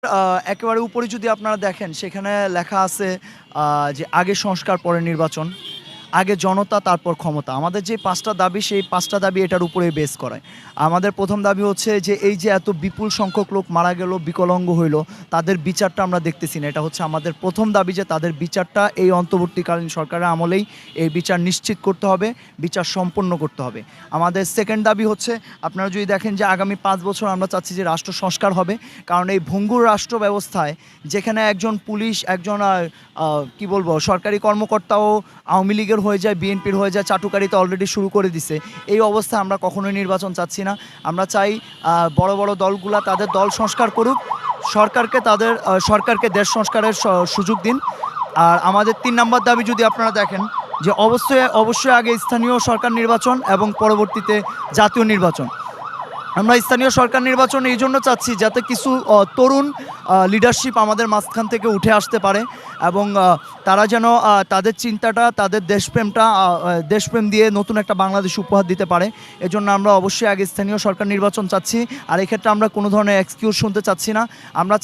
একেবারে উপরে যদি আপনারা দেখেন সেখানে লেখা আছে যে আগে সংস্কার পরে নির্বাচন, আগে জনতা তারপর ক্ষমতা। আমাদের যে ৫টা দাবি সেই ৫টা দাবি এটার উপরেই বেস করে। আমাদের প্রথম দাবি হচ্ছে যে এই যে এত বিপুল সংখ্যক লোক মারা গেল, বিকলাঙ্গ হইল, তাদের বিচারটা আমরা দেখতেছি না। এটা হচ্ছে আমাদের প্রথম দাবি যে তাদের বিচারটা এই অন্তর্বর্তীকালীন সরকারের আমলেই এই বিচার নিশ্চিত করতে হবে, বিচার সম্পন্ন করতে হবে। আমাদের সেকেন্ড দাবি হচ্ছে আপনারা যদি দেখেন যে আগামী ৫ বছর আমরা চাচ্ছি যে রাষ্ট্র সংস্কার হবে। কারণ এই ভঙ্গুর রাষ্ট্র ব্যবস্থায় যেখানে একজন পুলিশ, একজন কি বলবো সরকারি কর্মকর্তাও আওয়ামী লীগের হয়ে যায়, বিএনপির হয়ে যায়, চাটুকারিতা অলরেডি শুরু করে দিছে। এই অবস্থায় আমরা কখনোই নির্বাচন চাচ্ছি না। আমরা চাই বড় বড় দলগুলা তাদের দল সংস্কার করুক, সরকারকে দেশ সংস্কারের সুযোগ দিন। আর আমাদের ৩ নাম্বার দাবি যদি আপনারা দেখেন যে অবশ্যই আগে স্থানীয় সরকার নির্বাচন এবং পরবর্তীতে জাতীয় নির্বাচন। আমরা স্থানীয় সরকার নির্বাচন এই জন্য চাচ্ছি যাতে কিছু তরুণ লিডারশিপ আমাদের মাঝখান থেকে উঠে আসতে পারে এবং তারা যেন তাদের চিন্তাটা, তাদের দেশপ্রেম দিয়ে নতুন একটা বাংলাদেশ উপহার দিতে পারে। এজন্য আমরা অবশ্যই আগে স্থানীয় সরকার নির্বাচন চাচ্ছি। আর এক্ষেত্রে আমরা কোনো ধরনের এক্সকিউজ শুনতে চাচ্ছি না। আমরা